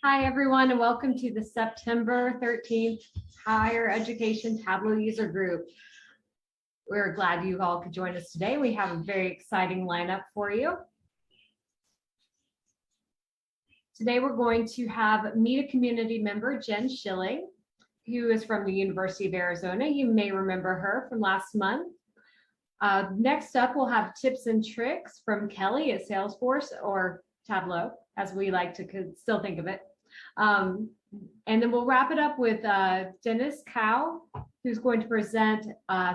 Hi, everyone, and welcome to the September 13th Higher Education Tableau User Group. We're glad you all could join us today. We have a very exciting lineup for you. Today, we're going to have Meet a Community member, Jenn Schilling, who is from the University of Arizona. You may remember her from last month. Next up, we'll have tips and tricks from Kelly at Salesforce, or Tableau, as we like to still think of it. And then we'll wrap it up with Dennis Cow, who's going to present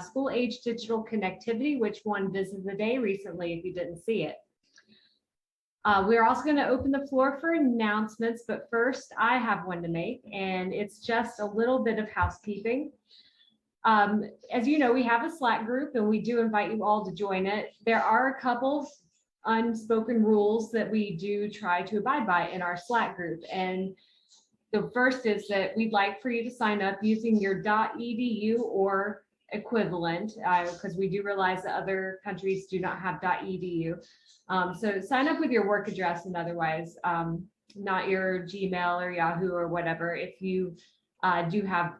school-age digital connectivity, which won Visit of the Day recently, if you didn't see it. We're also going to open the floor for announcements, but first I have one to make, and it's just a little bit of housekeeping. As you know, we have a Slack group, and we do invite you all to join it. There are a couple unspoken rules that we do try to abide by in our Slack group, and the first is that we'd like for you to sign up using your .edu or equivalent, because we do realize that other countries do not have .edu. So sign up with your work address, and otherwise not your Gmail or Yahoo or whatever, if you do have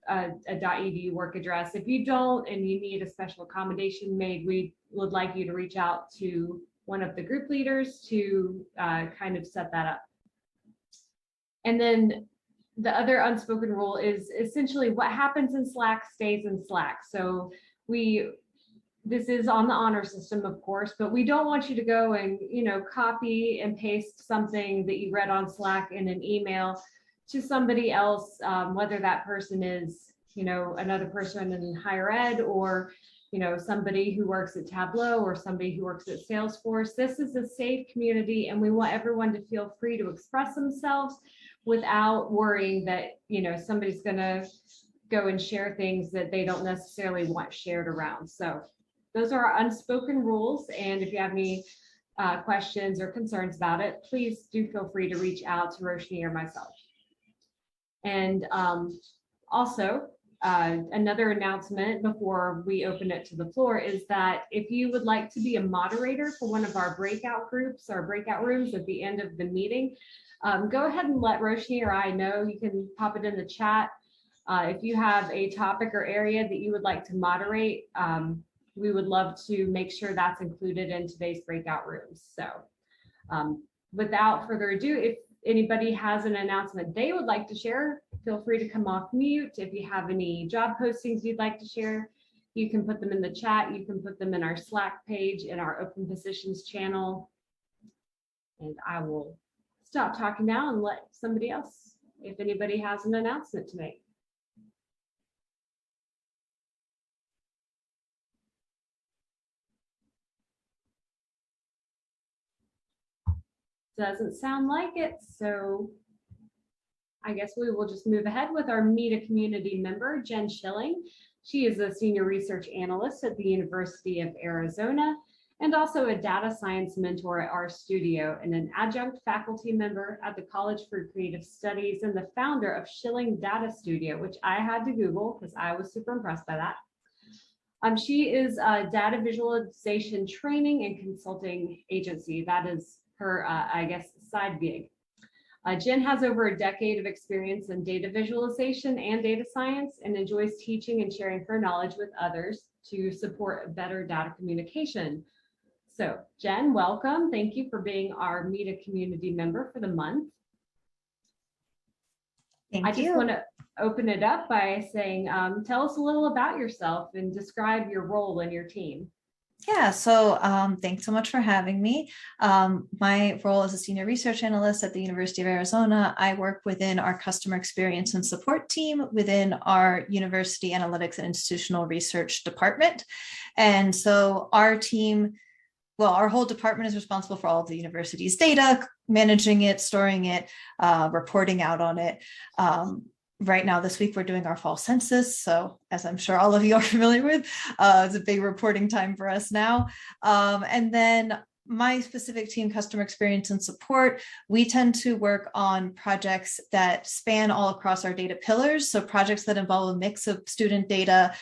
a .edu work address. If you don't and you need a special accommodation made, we would like you to reach out to one of the group leaders to kind of set that up. And then the other unspoken rule is essentially what happens in Slack stays in Slack. So this is on the honor system, of course, but we don't want you to go and, copy and paste something that you read on Slack in an email to somebody else, whether that person is, another person in higher ed, or, somebody who works at Tableau, or somebody who works at Salesforce. This is a safe community, and we want everyone to feel free to express themselves without worrying that, somebody's going to go and share things that they don't necessarily want shared around. So those are our unspoken rules. And if you have any questions or concerns about it, please do feel free to reach out to Roshni or myself. And also, another announcement before we open it to the floor is that if you would like to be a moderator for one of our breakout groups or breakout rooms at the end of the meeting, go ahead and let Roshni or I know. You can pop it in the chat. If you have a topic or area that you would like to moderate, we would love to make sure that's included in today's breakout rooms. So without further ado, if anybody has an announcement they would like to share, feel free to come off mute. If you have any job postings you'd like to share, you can put them in the chat. You can put them in our Slack page, in our open positions channel. And I will stop talking now and let somebody else, if anybody has an announcement to make. Doesn't sound like it, so I guess we will just move ahead with our Meet a Community member, Jenn Schilling. She is a senior research analyst at the University of Arizona and also a data science mentor at RStudio and an adjunct faculty member at the College for Creative Studies and the founder of Schilling Data Studio, which I had to Google because I was super impressed by that. She is a data visualization training and consulting agency. That is her, I guess, side gig. Jenn has over a decade of experience in data visualization and data science and enjoys teaching and sharing her knowledge with others to support better data communication. So Jenn, welcome. Thank you for being our Meet a Community member for the month. Thank you. I just want to open it up by saying, tell us a little about yourself and describe your role in your team. Yeah, so thanks so much for having me. My role as a senior research analyst at the University of Arizona, I work within our customer experience and support team within our University Analytics and Institutional Research department. And so our team, well, our whole department is responsible for all of the university's data, managing it, storing it, reporting out on it. Right now, this week, we're doing our fall census. So as I'm sure all of you are familiar with, it's a big reporting time for us now. And then my specific team, customer experience and support, we tend to work on projects that span all across our data pillars. So projects that involve a mix of student data,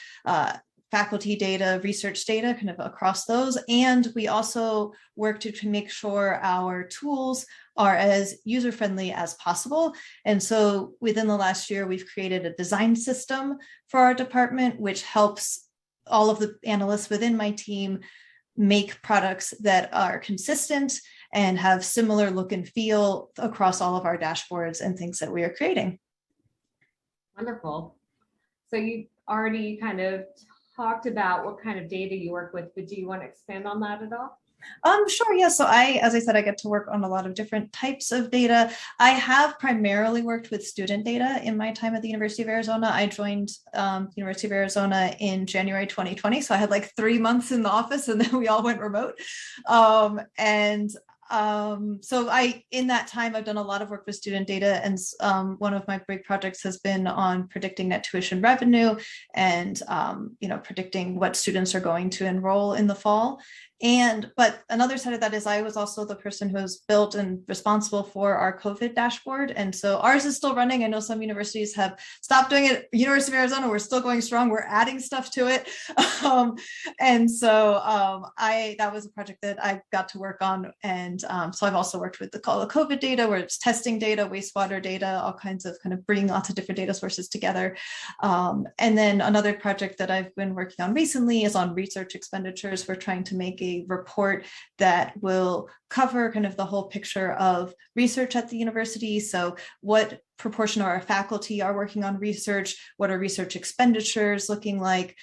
faculty data, research data, kind of across those. And we also work to make sure our tools are as user-friendly as possible. And so within the last year, we've created a design system for our department, which helps all of the analysts within my team make products that are consistent and have similar look and feel across all of our dashboards and things that we are creating. Wonderful. So you already kind of talked about what kind of data you work with, but do you want to expand on that at all? Sure. Yeah. So as I said, I get to work on a lot of different types of data. I have primarily worked with student data in my time at the University of Arizona. I joined University of Arizona in January 2020. So I had like 3 months in the office and then we all went remote. So in that time, I've done a lot of work with student data, and one of my big projects has been on predicting net tuition revenue and, predicting what students are going to enroll in the fall. But another side of that is I was also the person who's built and responsible for our COVID dashboard. And so ours is still running. I know some universities have stopped doing it. University of Arizona, we're still going strong. We're adding stuff to it. That was a project that I got to work on. And so I've also worked with the COVID data, where it's testing data, wastewater data, all kinds of kind of bringing lots of different data sources together. And then another project that I've been working on recently is on research expenditures. We're trying to make a report that will cover kind of the whole picture of research at the university. So what proportion of our faculty are working on research? What are research expenditures looking like?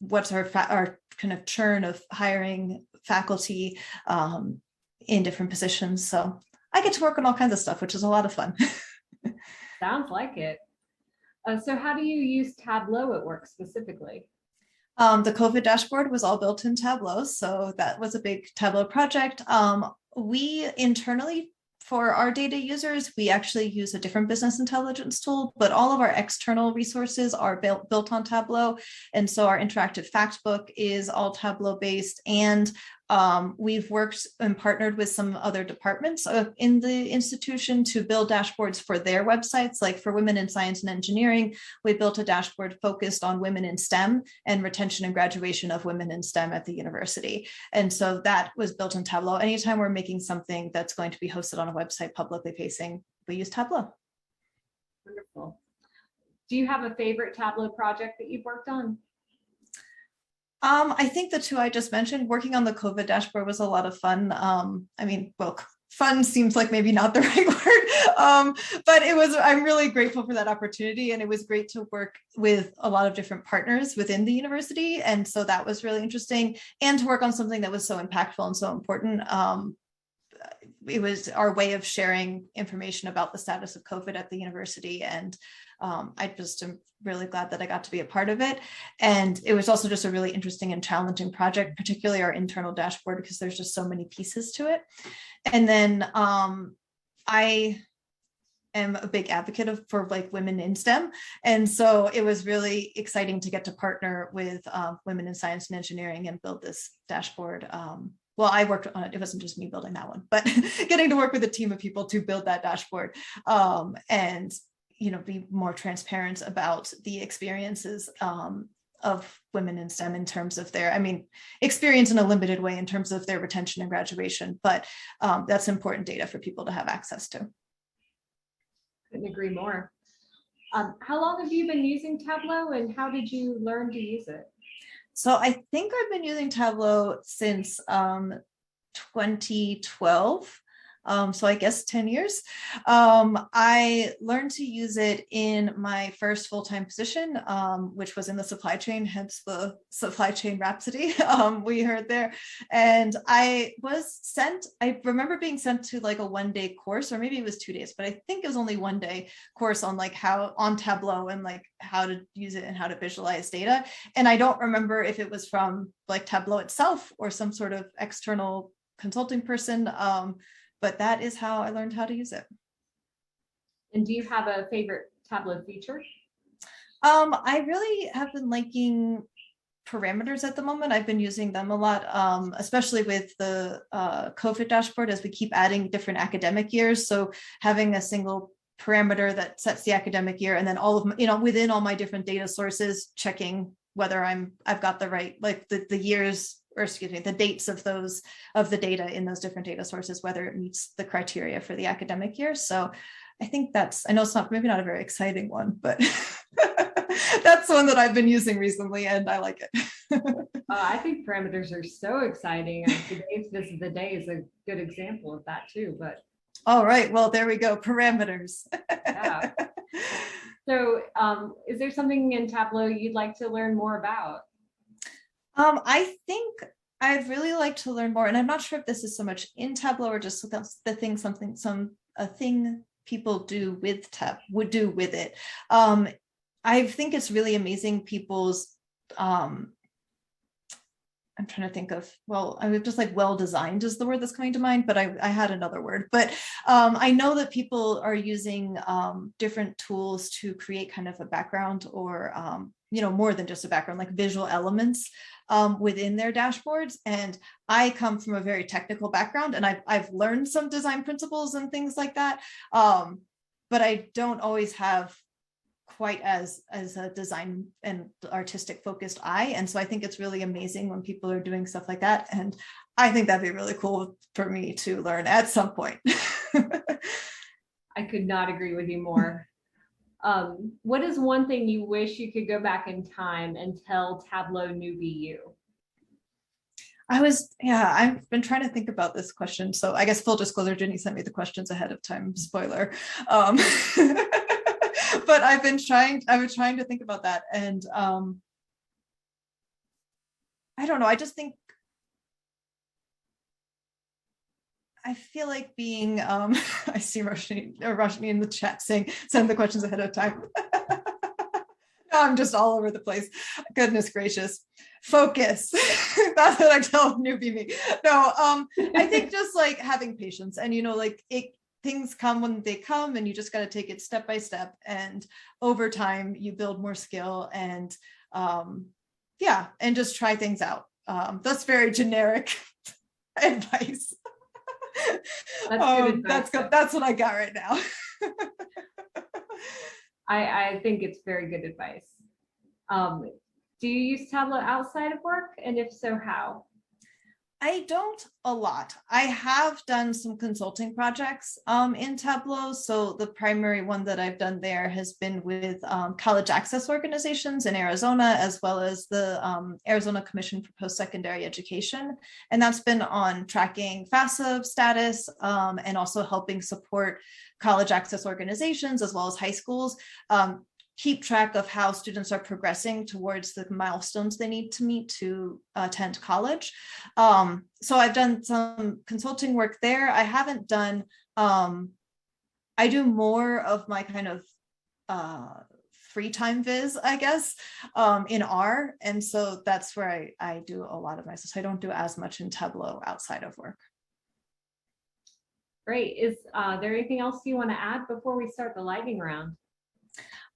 What's our kind of churn of hiring faculty in different positions? So I get to work on all kinds of stuff, which is a lot of fun. Sounds like it. So how do you use Tableau at work specifically? The COVID dashboard was all built in Tableau, so that was a big Tableau project. We internally, for our data users, we actually use a different business intelligence tool, but all of our external resources are built on Tableau. And so our interactive fact book is all Tableau based. And we've worked and partnered with some other departments in the institution to build dashboards for their websites. Like for women in science and engineering, we built a dashboard focused on women in STEM and retention and graduation of women in STEM at the university. And so that was built in Tableau. Anytime we're making something that's going to be hosted on a website publicly facing, we use Tableau. Wonderful. Do you have a favorite Tableau project that you've worked on? I think the two I just mentioned, working on the COVID dashboard was a lot of fun. Fun seems like maybe not the right word, but I'm really grateful for that opportunity. And it was great to work with a lot of different partners within the university. And so that was really interesting, and to work on something that was so impactful and so important. It was our way of sharing information about the status of COVID at the university. And I just am really glad that I got to be a part of it. And it was also just a really interesting and challenging project, particularly our internal dashboard, because there's just so many pieces to it. And then I am a big advocate for like women in STEM. And so it was really exciting to get to partner with women in science and engineering and build this dashboard. Well, I worked on it. It wasn't just me building that one, but getting to work with a team of people to build that dashboard and be more transparent about the experiences of women in STEM in terms of their, experience in a limited way in terms of their retention and graduation, but that's important data for people to have access to. Couldn't agree more. How long have you been using Tableau, and how did you learn to use it? So I think I've been using Tableau since 2012. So I guess 10 years. I learned to use it in my first full-time position, which was in the supply chain, hence the supply chain rhapsody we heard there. And I remember being sent to like a 1-day course, or maybe it was 2 days, but I think it was only 1-day course on like on Tableau and like how to use it and how to visualize data. And I don't remember if it was from like Tableau itself or some sort of external consulting person. But that is how I learned how to use it. And do you have a favorite Tableau feature? I really have been liking parameters at the moment. I've been using them a lot, especially with the COVID dashboard as we keep adding different academic years. So having a single parameter that sets the academic year, and then all of my, within all my different data sources, checking whether I've got the right, like the years, or excuse me, the dates of the data in those different data sources, whether it meets the criteria for the academic year. So I think I know it's maybe not a very exciting one, but that's one that I've been using recently and I like it. I think parameters are so exciting. Today's Visit of the Day is a good example of that too, but. All right, well, there we go, parameters. Yeah. So is there something in Tableau you'd like to learn more about? I think I'd really like to learn more, and I'm not sure if this is so much in Tableau or just the thing, a thing people do with would do with it. I think it's really amazing people's I'm trying to think of, well, I was just like well-designed is the word that's coming to mind, but I had another word. But I know that people are using different tools to create kind of a background or, more than just a background, like visual elements within their dashboards. And I come from a very technical background and I've learned some design principles and things like that. But I don't always have quite as a design and artistic focused eye. And so I think it's really amazing when people are doing stuff like that. And I think that'd be really cool for me to learn at some point. I could not agree with you more. What is one thing you wish you could go back in time and tell Tableau newbie you? I've been trying to think about this question. So I guess full disclosure, Jenny sent me the questions ahead of time, spoiler. But I've been trying to think about that. And I don't know, I just think, I feel like being, I see Roshni in the chat saying, send the questions ahead of time. I'm just all over the place. Goodness gracious. Focus. That's what I tell newbie me. No, I think just like having patience and, things come when they come and you just got to take it step by step. And over time you build more skill and and just try things out. That's very generic advice. That's what I got right now. I think it's very good advice. Do you use Tableau outside of work? And if so, how? I don't a lot. I have done some consulting projects in Tableau. So the primary one that I've done there has been with college access organizations in Arizona, as well as the Arizona Commission for Post-Secondary Education. And that's been on tracking FAFSA status and also helping support college access organizations as well as high schools keep track of how students are progressing towards the milestones they need to meet to attend college. So I've done some consulting work there. I haven't done, I do more of my kind of free time viz, I guess, in R. And so that's where I do a lot of my stuff. So I don't do as much in Tableau outside of work. Great. Is there anything else you want to add before we start the lightning round?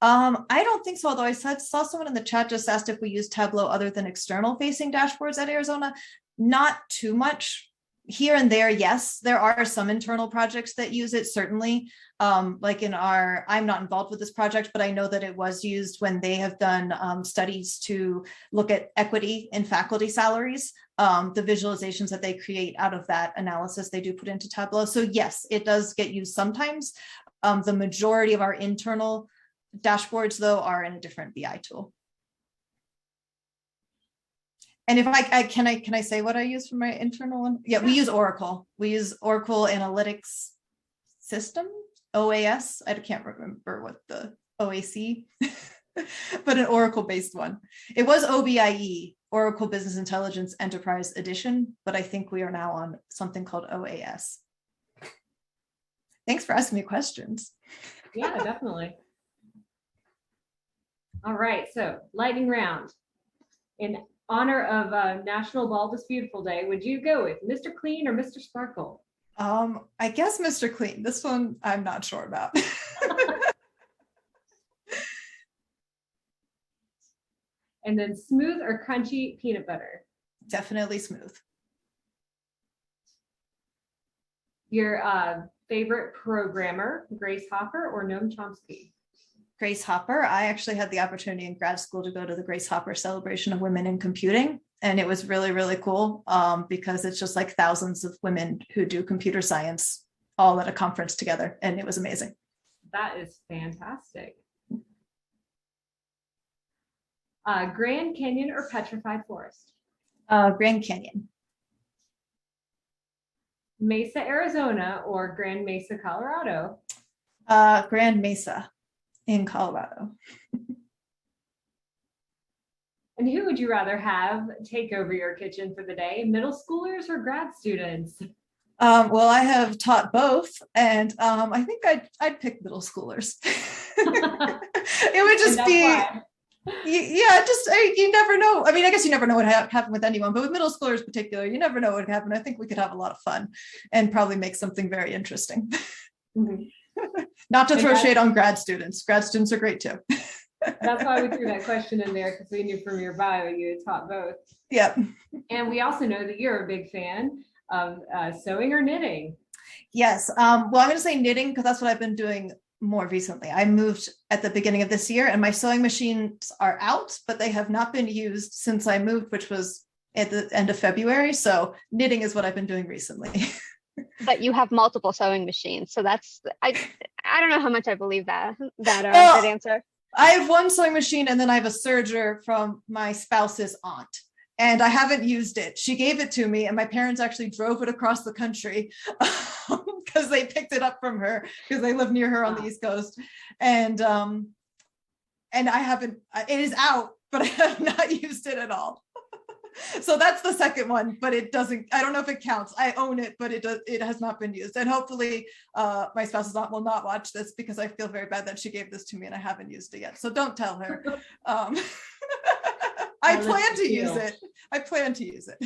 I don't think so, although I saw someone in the chat just asked if we use Tableau other than external facing dashboards at Arizona. Not too much. Here and there, yes, there are some internal projects that use it, certainly. Like I'm not involved with this project, but I know that it was used when they have done studies to look at equity in faculty salaries. The visualizations that they create out of that analysis, they do put into Tableau. So yes, it does get used sometimes. The majority of our internal dashboards, though, are in a different BI tool. And if can I say what I use for my internal one? Yeah, we use Oracle. We use Oracle Analytics System, OAS. I can't remember what the OAC, but an Oracle-based one. It was OBIE, Oracle Business Intelligence Enterprise Edition, but I think we are now on something called OAS. Thanks for asking me questions. Yeah, definitely. All right, so lightning round. In honor of National Baldest Beautiful Day, would you go with Mr. Clean or Mr. Sparkle? I guess Mr. Clean. This one I'm not sure about. And then smooth or crunchy peanut butter? Definitely smooth. Your favorite programmer, Grace Hopper or Noam Chomsky? Grace Hopper. I actually had the opportunity in grad school to go to the Grace Hopper Celebration of Women in Computing. And it was really, really cool because it's just like thousands of women who do computer science all at a conference together. And it was amazing. That is fantastic. Grand Canyon or Petrified Forest? Grand Canyon. Mesa, Arizona or Grand Mesa, Colorado? Grand Mesa in Colorado. And who would you rather have take over your kitchen for the day, middle schoolers or grad students? Well, I have taught both, and I think I'd pick middle schoolers. It would just be, yeah, you never know. I mean, I guess you never know what happened with anyone, but with middle schoolers in particular, you never know what would happen. I think we could have a lot of fun and probably make something very interesting. Mm-hmm. Not to throw shade on grad students. Grad students are great too. That's why we threw that question in there, because we knew from your bio you had taught both. Yep. And we also know that you're a big fan of sewing or knitting. Yes. Well, I'm going to say knitting because that's what I've been doing more recently. I moved at the beginning of this year and my sewing machines are out, but they have not been used since I moved, which was at the end of February. So knitting is what I've been doing recently. But you have multiple sewing machines. So that's, I don't know how much I believe that answer. I have one sewing machine and then I have a serger from my spouse's aunt. And I haven't used it. She gave it to me and my parents actually drove it across the country because they picked it up from her because they live near her on the East Coast. And I haven't, it is out, but I have not used it at all. So that's the second one, but it doesn't, I don't know if it counts. I own it, but it has not been used. And hopefully my spouse's aunt will not watch this because I feel very bad that she gave this to me and I haven't used it yet. So don't tell her. I plan to use it. I plan to use it.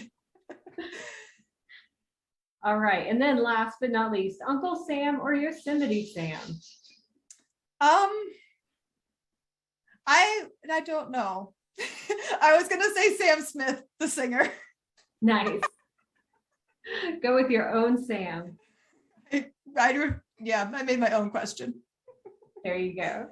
All right. And then last but not least, Uncle Sam or Yosemite Sam? I don't know. I was gonna say Sam Smith, the singer. Nice. Go with your own Sam. I made my own question. There you go.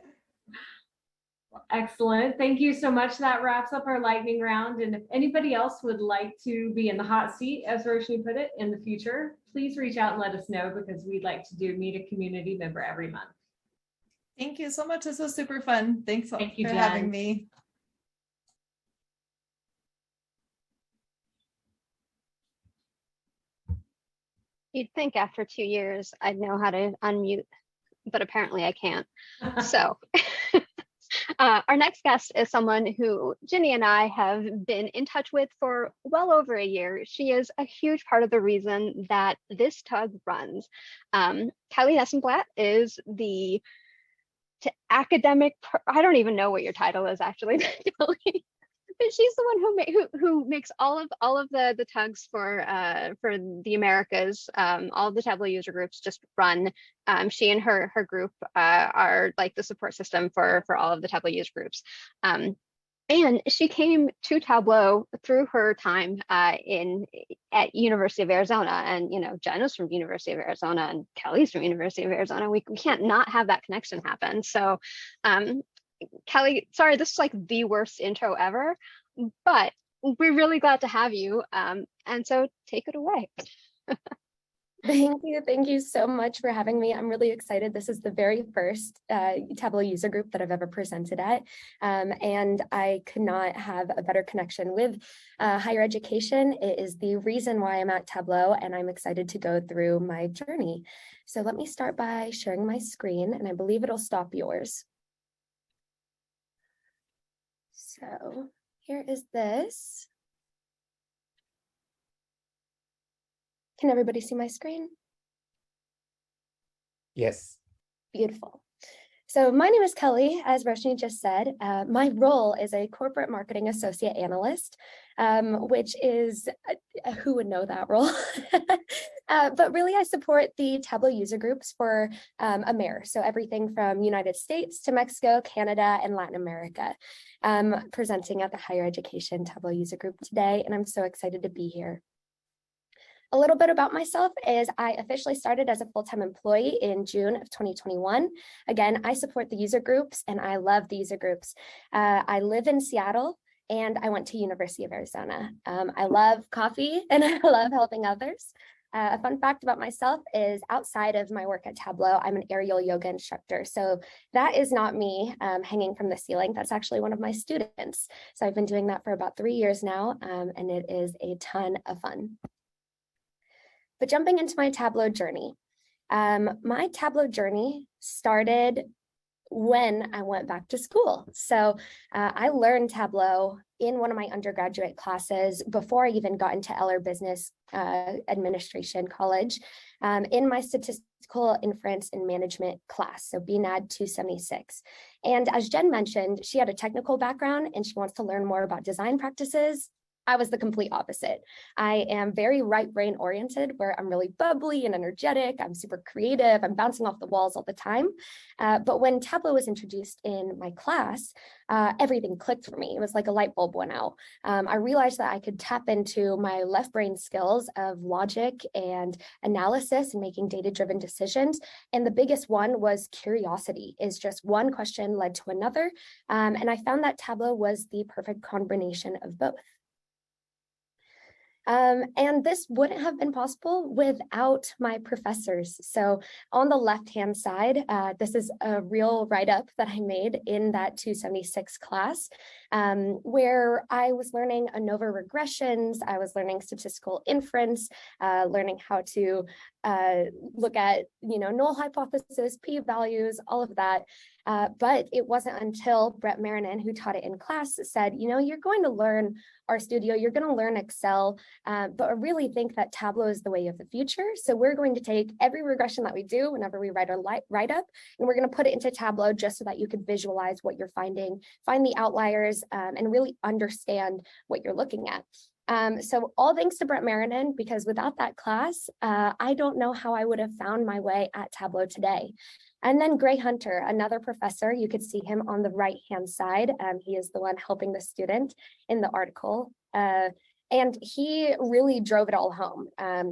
Excellent. Thank you so much. That wraps up our lightning round. And if anybody else would like to be in the hot seat, as Roshni put it, in the future, please reach out and let us know because we'd like to meet a community member every month. Thank you so much. This was super fun. Thanks for Jen. having me. You'd think after 2 years I'd know how to unmute, but apparently I can't. So our next guest is someone who Ginny and I have been in touch with for well over a year. She is a huge part of the reason that this tug runs. Kelly Nesenblatt is the academic, I don't even know what your title is actually, Kelly. But she's the one who makes all of the tugs for the Americas. All of the Tableau user groups just run. She and her group are like the support system for all of the Tableau user groups. And she came to Tableau through her time at University of Arizona. And Jenn is from University of Arizona and Kelly's from University of Arizona. We can't not have that connection happen. So Kelly, sorry, this is like the worst intro ever, but we're really glad to have you. And so take it away. Thank you. Thank you so much for having me. I'm really excited. This is the very first Tableau user group that I've ever presented at. And I could not have a better connection with higher education. It is the reason why I'm at Tableau, and I'm excited to go through my journey. So let me start by sharing my screen, and I believe it'll stop yours. So here is this. Can everybody see my screen? Yes. Beautiful. So my name is Kelly, as Roshni just said. My role is a corporate marketing associate analyst, which is, who would know that role? But really I support the Tableau user groups for AMER. So everything from United States to Mexico, Canada, and Latin America. Presenting at the Higher Education Tableau user group today, and I'm so excited to be here. A little bit about myself is I officially started as a full-time employee in June of 2021. Again, I support the user groups and I love the user groups. I live in Seattle and I went to University of Arizona. I love coffee and I love helping others. A fun fact about myself is outside of my work at Tableau, I'm an aerial yoga instructor. So that is not me hanging from the ceiling. That's actually one of my students. So I've been doing that for about 3 years now, and it is a ton of fun. But jumping into my Tableau journey, my Tableau journey started when I went back to school. So I learned Tableau in one of my undergraduate classes before I even got into Eller Business Administration College in my statistical inference and management class, so BNAD 276. And as Jen mentioned, she had a technical background and she wants to learn more about design practices. I was the complete opposite. I am very right brain oriented, where I'm really bubbly and energetic. I'm super creative. I'm bouncing off the walls all the time. But when Tableau was introduced in my class, everything clicked for me. It was like a light bulb went out. I realized that I could tap into my left brain skills of logic and analysis and making data-driven decisions. And the biggest one was curiosity, is just one question led to another. And I found that Tableau was the perfect combination of both. And this wouldn't have been possible without my professors. So on the left-hand side, this is a real write-up that I made in that 276 class, where I was learning ANOVA regressions, I was learning statistical inference, learning how to look at, null hypothesis, p-values, all of that. But it wasn't until Brett Marinan, who taught it in class, said, you're going to learn RStudio, you're going to learn Excel, but I really think that Tableau is the way of the future. So we're going to take every regression that we do whenever we write our write-up, and we're going to put it into Tableau just so that you could visualize what you're finding, find the outliers, and really understand what you're looking at. So all thanks to Brett Marinan, because without that class, I don't know how I would have found my way at Tableau today. And then Gray Hunter, another professor, you could see him on the right-hand side. He is the one helping the student in the article. And he really drove it all home.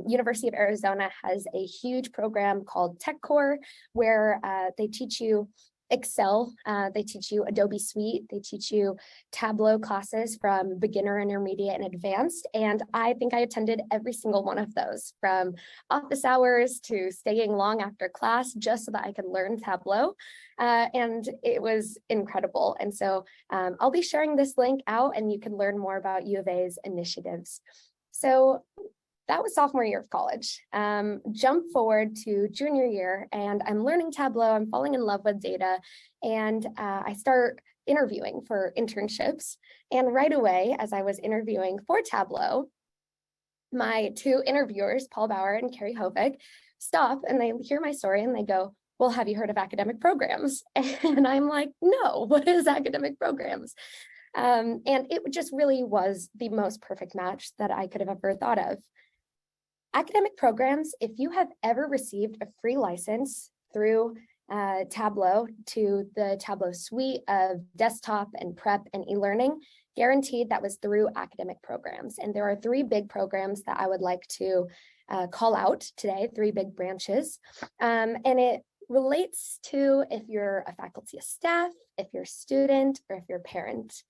University of Arizona has a huge program called Tech Core, where they teach you Excel, they teach you Adobe Suite, they teach you Tableau classes from beginner, intermediate, and advanced. And I think I attended every single one of those, from office hours to staying long after class, just so that I could learn Tableau. And it was incredible. And so I'll be sharing this link out and you can learn more about U of A's initiatives. So that was sophomore year of college. Jump forward to junior year and I'm learning Tableau, I'm falling in love with data, and I start interviewing for internships. And right away, as I was interviewing for Tableau, my two interviewers, Paul Bauer and Carrie Hovig, stop and they hear my story and they go, well, have you heard of academic programs? And I'm like, no, what is academic programs? And it just really was the most perfect match that I could have ever thought of. Academic programs, if you have ever received a free license through Tableau to the Tableau suite of desktop and prep and e-learning, guaranteed that was through academic programs. And there are three big programs that I would like to call out today, three big branches. And it relates to if you're a faculty of staff, if you're a student, or if you're a parent.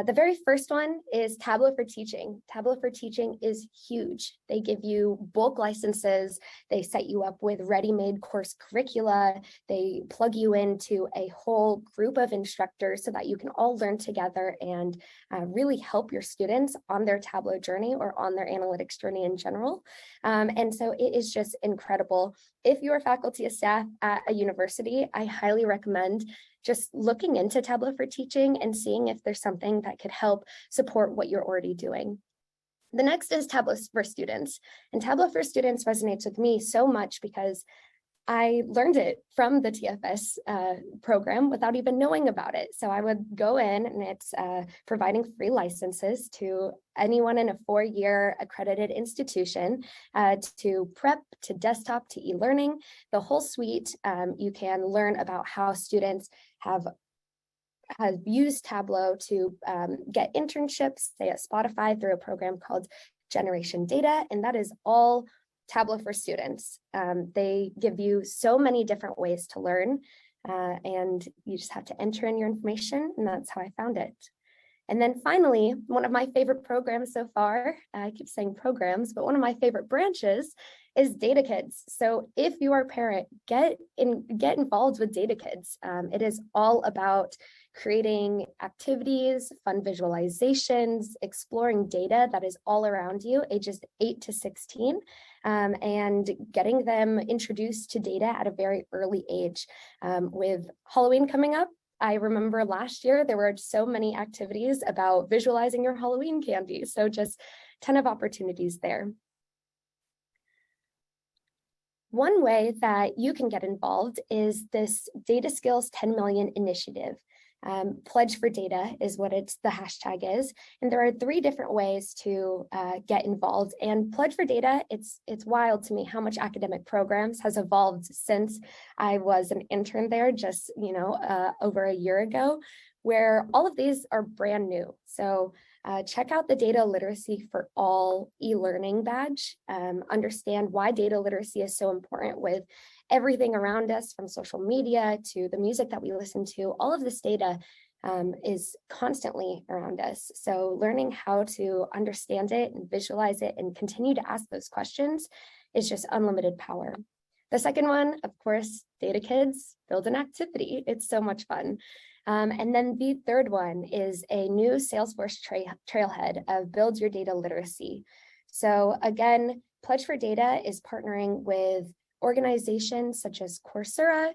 The very first one is Tableau for Teaching. Tableau for Teaching is huge. They give you bulk licenses. They set you up with ready-made course curricula. They plug you into a whole group of instructors so that you can all learn together and really help your students on their Tableau journey or on their analytics journey in general. And so it is just incredible. If you're faculty of staff at a university, I highly recommend just looking into Tableau for Teaching and seeing if there's something that could help support what you're already doing. The next is Tableau for Students. And Tableau for Students resonates with me so much because I learned it from the TFS program without even knowing about it. So I would go in and it's providing free licenses to anyone in a 4-year accredited institution to prep, to desktop, to e-learning, the whole suite. You can learn about how students have used Tableau to get internships, say at Spotify through a program called generation data, and that is all Tableau for students. They give you so many different ways to learn, and you just have to enter in your information, and that's how I found it. And then finally, one of my favorite programs so far, I keep saying programs, but one of my favorite branches is Data Kids. So if you are a parent, get involved with Data Kids. It is all about creating activities, fun visualizations, exploring data that is all around you, ages 8 to 16, and getting them introduced to data at a very early age. With Halloween coming up, I remember last year, there were so many activities about visualizing your Halloween candy. So just a ton of opportunities there. One way that you can get involved is this Data Skills 10 Million initiative. Pledge for Data is what the hashtag is. And there are 3 different ways to get involved. And Pledge for Data, it's wild to me how much academic programs has evolved since I was an intern there just, over a year ago, where all of these are brand new. So check out the Data Literacy for All e-learning badge. Understand why data literacy is so important with everything around us, from social media to the music that we listen to. All of this data is constantly around us. So learning how to understand it and visualize it and continue to ask those questions is just unlimited power. The second one, of course, Data Kids, build an activity. It's so much fun. And then the third one is a new Salesforce trailhead of Build Your Data Literacy. So again, Pledge for Data is partnering with organizations such as Coursera.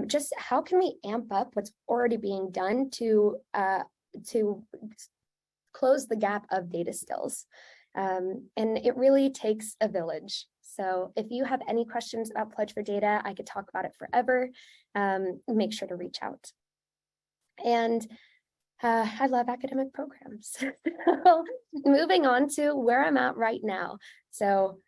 Just how can we amp up what's already being done to close the gap of data skills? And it really takes a village. So if you have any questions about Pledge for Data, I could talk about it forever. Make sure to reach out. And I love academic programs. Moving on to where I'm at right now. So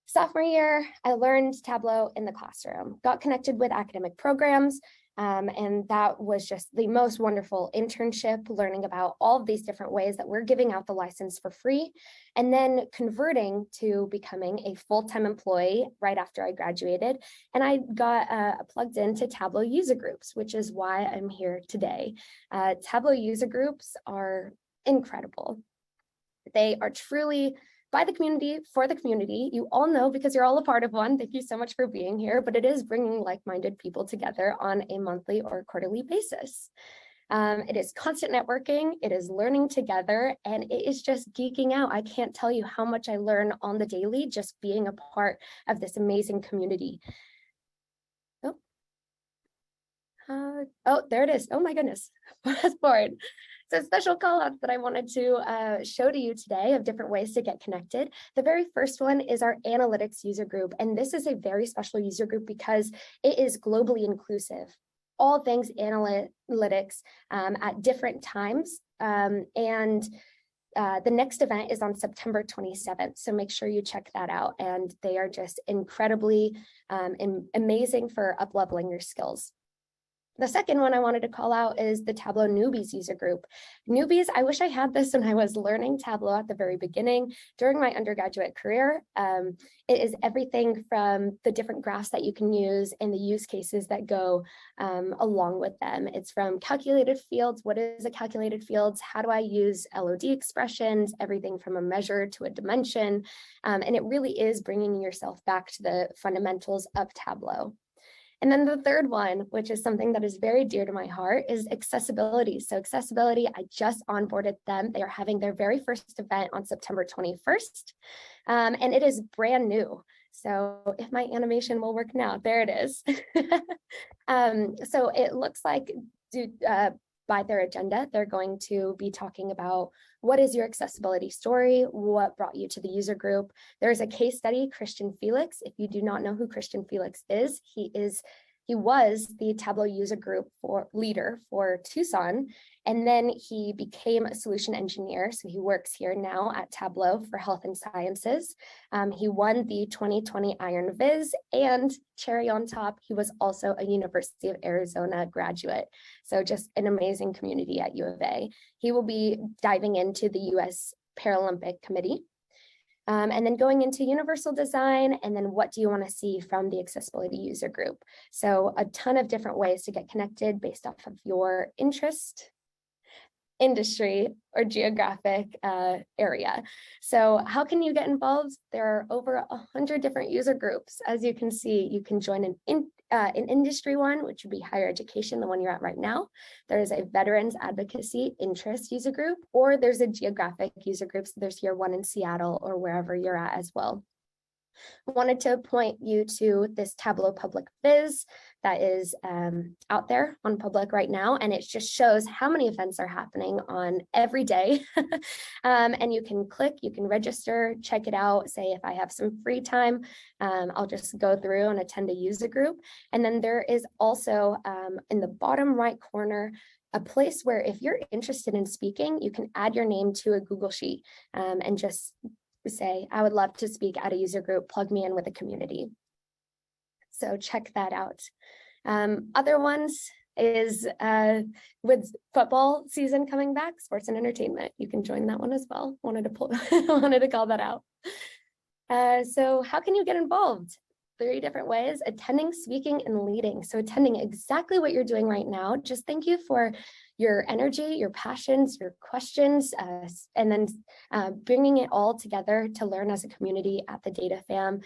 sophomore year, I learned Tableau in the classroom, got connected with academic programs, and that was just the most wonderful internship, learning about all of these different ways that we're giving out the license for free, and then converting to becoming a full-time employee right after I graduated. And I got plugged into Tableau user groups, which is why I'm here today. Tableau user groups are incredible. They are truly by the community, for the community. You all know because you're all a part of one. Thank you so much for being here, but it is bringing like-minded people together on a monthly or quarterly basis. It is constant networking, it is learning together, and it is just geeking out. I can't tell you how much I learn on the daily just being a part of this amazing community. Oh, there it is. Oh my goodness, fast forward. So special call outs that I wanted to show to you today of different ways to get connected. The very first one is our analytics user group. And this is a very special user group because it is globally inclusive. All things analytics at different times. The next event is on September 27th. So make sure you check that out. And they are just incredibly amazing for up-leveling your skills. The second one I wanted to call out is the Tableau Newbies user group. Newbies, I wish I had this when I was learning Tableau at the very beginning. During my undergraduate career, it is everything from the different graphs that you can use and the use cases that go along with them. It's from calculated fields. What is a calculated fields? How do I use LOD expressions? Everything from a measure to a dimension. And it really is bringing yourself back to the fundamentals of Tableau. And then the third one, which is something that is very dear to my heart, is accessibility. So accessibility, I just onboarded them. They are having their very first event on September 21st, and it is brand new. So if my animation will work now, there it is. So it looks like by their agenda, they're going to be talking about what is your accessibility story, what brought you to the user group. There's a case study, Christian Felix. If you do not know who Christian Felix is, he was the Tableau user group leader for Tucson, and then he became a solution engineer. So he works here now at Tableau for Health and Sciences. He won the 2020 Iron Viz, and cherry on top, he was also a University of Arizona graduate. So just an amazing community at U of A. He will be diving into the US Paralympic Committee. And then going into universal design, and then what do you want to see from the accessibility user group? So a ton of different ways to get connected based off of your interest, industry, or geographic area. So how can you get involved? There are over 100 different user groups. As you can see, you can join an industry one, which would be higher education, the one you're at right now. There's a veterans advocacy interest user group, or there's a geographic user group. So there's here one in Seattle or wherever you're at as well. I wanted to point you to this Tableau public viz that is out there on public right now, and it just shows how many events are happening on every day. And you can click, you can register, check it out, say if I have some free time, I'll just go through and attend a user group. And then there is also in the bottom right corner a place where if you're interested in speaking, you can add your name to a Google Sheet and just say, I would love to speak at a user group, plug me in with a community. So check that out. Other ones is with football season coming back, sports and entertainment. You can join that one as well. Wanted to call that out. So how can you get involved? 3 different ways: attending, speaking, and leading. So attending exactly what you're doing right now. Just thank you for your energy, your passions, your questions, and then bringing it all together to learn as a community at the Data Fam.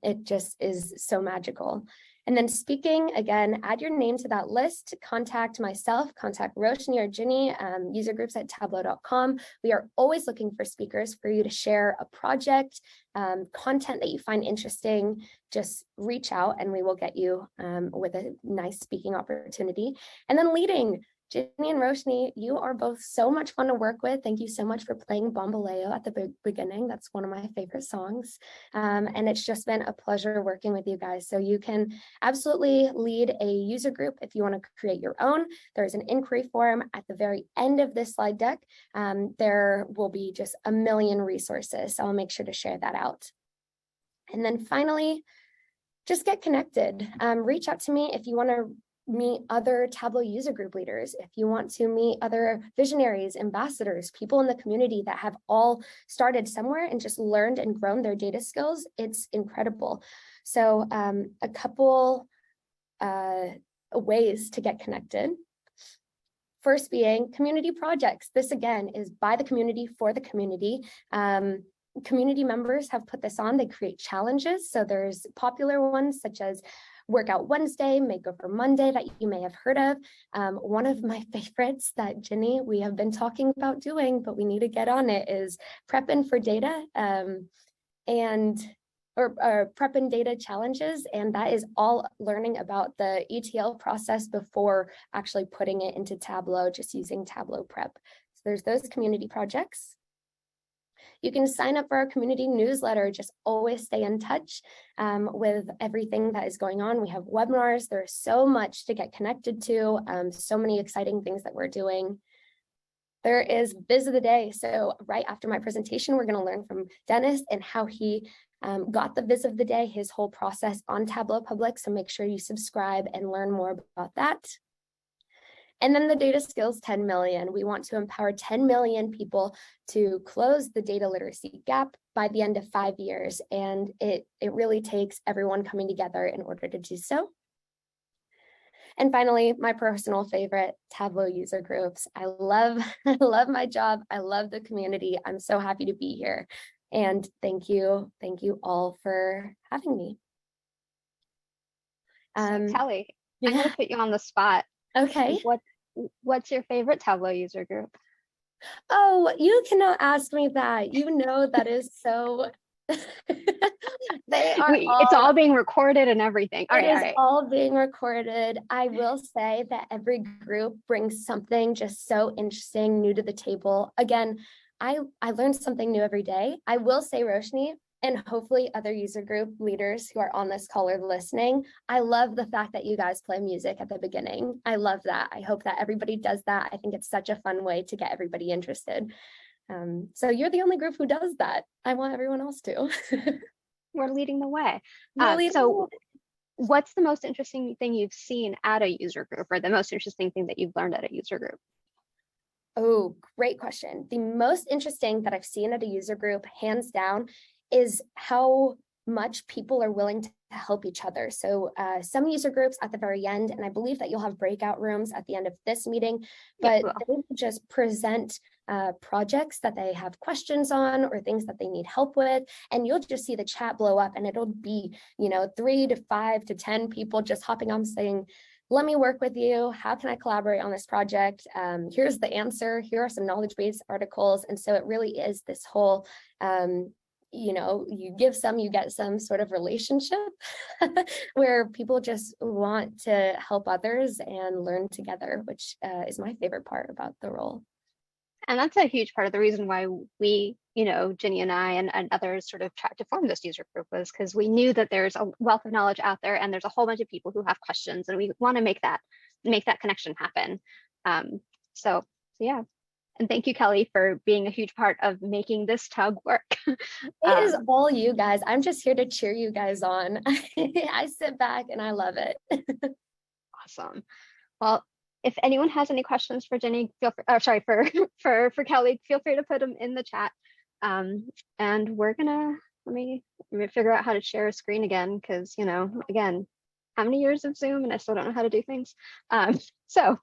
It just is so magical. And then speaking, again, add your name to that list, contact myself, contact Roshni or Ginny, user groups at tableau.com. We are always looking for speakers for you to share a project, content that you find interesting. Just reach out and we will get you with a nice speaking opportunity. And then leading. Ginny and Roshni, you are both so much fun to work with. Thank you so much for playing Bombaleo at the beginning. That's one of my favorite songs. And it's just been a pleasure working with you guys. So you can absolutely lead a user group if you want to create your own. There's an inquiry form at the very end of this slide deck. There will be just a million resources. So I'll make sure to share that out. And then finally, just get connected. Reach out to me if you want to meet other Tableau user group leaders, if you want to meet other visionaries, ambassadors, people in the community that have all started somewhere and just learned and grown their data skills. It's incredible. So a couple ways to get connected. First being community projects. This again is by the community for the community. Community members have put this on. They create challenges. So there's popular ones such as Workout Wednesday, Makeover Monday that you may have heard of. One of my favorites that Ginny, we have been talking about doing, but we need to get on it, is Prepping for Data or Prepping Data challenges. And that is all learning about the ETL process before actually putting it into Tableau, just using Tableau Prep. So there's those community projects. You can sign up for our community newsletter, just always stay in touch with everything that is going on. We have webinars. There's so much to get connected to, so many exciting things that we're doing. There is Viz of the Day. So right after my presentation, we're going to learn from Dennis and how he got the Viz of the Day, his whole process on Tableau Public. So make sure you subscribe and learn more about that. And then the data skills 10 million. We want to empower 10 million people to close the data literacy gap by the end of 5 years. And it really takes everyone coming together in order to do so. And finally, my personal favorite, Tableau user groups. I love my job. I love the community. I'm so happy to be here. And thank you all for having me. So Kelly, yeah. I'm going to put you on the spot. Okay. What's your favorite Tableau user group? Oh, you cannot ask me that. You know that is so. It's all being recorded and everything. It is all being recorded. I will say that every group brings something just so interesting, new to the table. Again, I learned something new every day. I will say, Roshni, and hopefully other user group leaders who are on this call or listening, I love the fact that you guys play music at the beginning. I love that. I hope that everybody does that. I think it's such a fun way to get everybody interested. So you're the only group who does that. I want everyone else to. We're leading the way. So what's the most interesting thing you've seen at a user group, or the most interesting thing that you've learned at a user group? Oh, great question. The most interesting that I've seen at a user group, hands down, is how much people are willing to help each other. So some user groups at the very end, and I believe that you'll have breakout rooms at the end of this meeting, but Yep, they will just present projects that they have questions on or things that they need help with. And you'll just see the chat blow up, and it'll be, 3 to 5 to 10 people just hopping on saying, let me work with you. How can I collaborate on this project? Here's the answer. Here are some knowledge base articles. And so it really is this whole, you give some, you get some sort of relationship where people just want to help others and learn together, which is my favorite part about the role. and that's a huge part of the reason why we, Ginny and I and others sort of tried to form this user group, was because we knew that there's a wealth of knowledge out there and there's a whole bunch of people who have questions, and we want to make that connection happen. So yeah. And thank you, Kelly, for being a huge part of making this tug work. It is all you guys. I'm just here to cheer you guys on. I sit back and I love it. Awesome. Well, if anyone has any questions for Jenny, for Kelly, feel free to put them in the chat. And we're gonna, let me figure out how to share a screen again, because, again, how many years of Zoom and I still don't know how to do things. So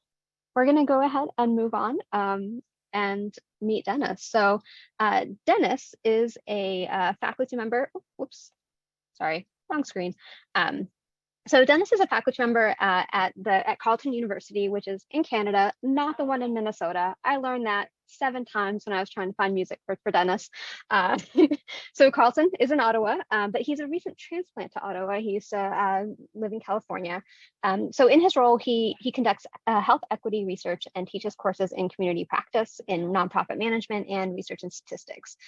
we're gonna go ahead and move on and meet Dennis. So Dennis is a faculty member. Oh, whoops, sorry, wrong screen. So Dennis is a faculty member at Carleton University, which is in Canada, not the one in Minnesota. I learned that 7 times when I was trying to find music for Dennis. So Carleton is in Ottawa, but he's a recent transplant to Ottawa. He used to live in California. So in his role, he conducts health equity research and teaches courses in community practice, in nonprofit management, and research and statistics.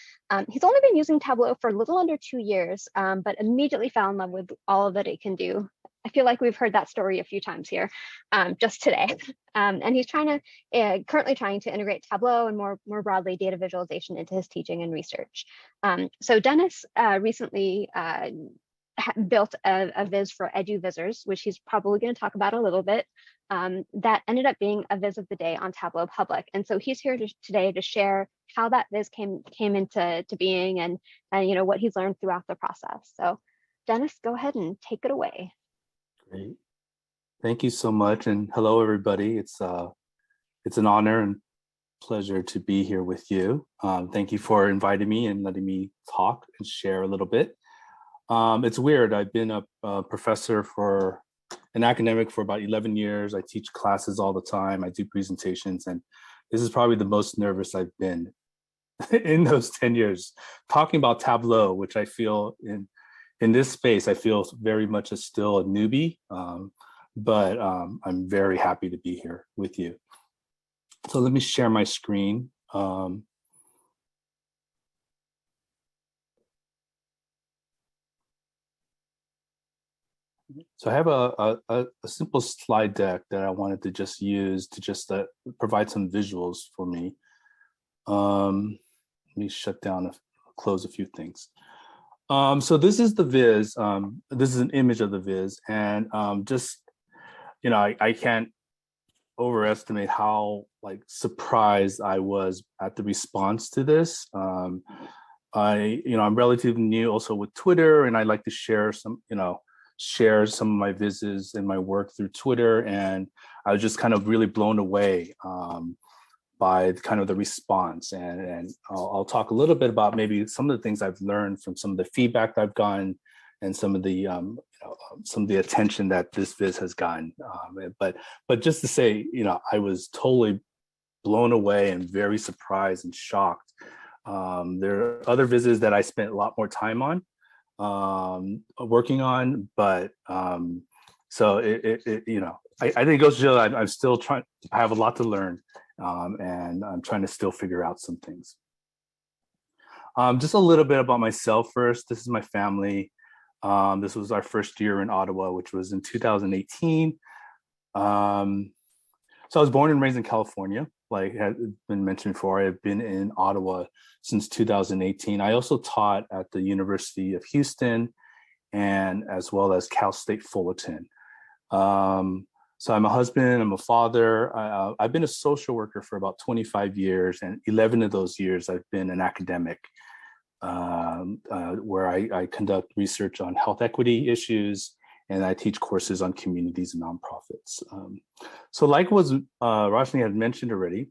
He's only been using Tableau for a little under 2 years, but immediately fell in love with all that it can do. I feel like we've heard that story a few times here, just today. And he's currently trying to integrate Tableau and more broadly data visualization into his teaching and research. So Dennis recently built a viz for EduVisors, which he's probably going to talk about a little bit, that ended up being a viz of the day on Tableau Public. And so he's here today to share how that viz came into being and what he's learned throughout the process. So Dennis, go ahead and take it away. Great. Thank you so much. And hello, everybody. It's an honor and pleasure to be here with you. Thank you for inviting me and letting me talk and share a little bit. It's weird. I've been a professor an academic for about 11 years. I teach classes all the time. I do presentations, and this is probably the most nervous I've been in those 10 years. Talking about Tableau, which I feel in this space, I feel very much still a newbie, but I'm very happy to be here with you. So let me share my screen. So I have a simple slide deck that I wanted to just use to provide some visuals for me. Let me close a few things. So this is the viz. This is an image of the viz, and I can't overestimate how surprised I was at the response to this. I'm relatively new also with Twitter, and I like to share some of my vizes and my work through Twitter, and I was just kind of really blown away by kind of the response, and I'll talk a little bit about maybe some of the things I've learned from some of the feedback I've gotten and some of the attention that this viz has gotten. But just to say, I was totally blown away and very surprised and shocked. There are other vizes that I spent a lot more time on working on, but so I think it goes to show I'm still trying. I have a lot to learn. And I'm trying to still figure out some things. Just a little bit about myself first. This is my family. This was our first year in Ottawa, which was in 2018. So I was born and raised in California, like has been mentioned before. I've been in Ottawa since 2018. I also taught at the University of Houston and as well as Cal State Fullerton. So I'm a husband, I'm a father. I've been a social worker for about 25 years, and 11 of those years I've been an academic, where I conduct research on health equity issues, and I teach courses on communities and nonprofits. So like what Rajni had mentioned already,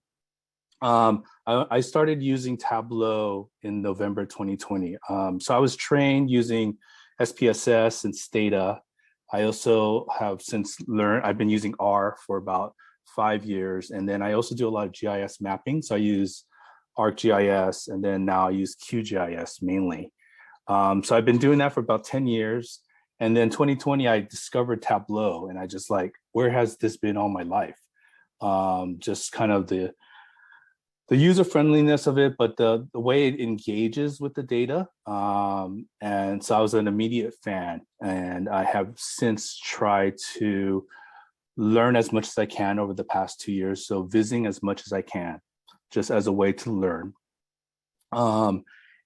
I started using Tableau in November 2020. So I was trained using SPSS and Stata. I also have since learned, I've been using R for about 5 years. And then I also do a lot of GIS mapping. So I use ArcGIS, and then now I use QGIS mainly. So I've been doing that for about 10 years. And then 2020, I discovered Tableau, and I just like, where has this been all my life? Just kind of the user friendliness of it, but the way it engages with the data. And so I was an immediate fan, and I have since tried to learn as much as I can over the past 2 years. So visiting as much as I can, just as a way to learn.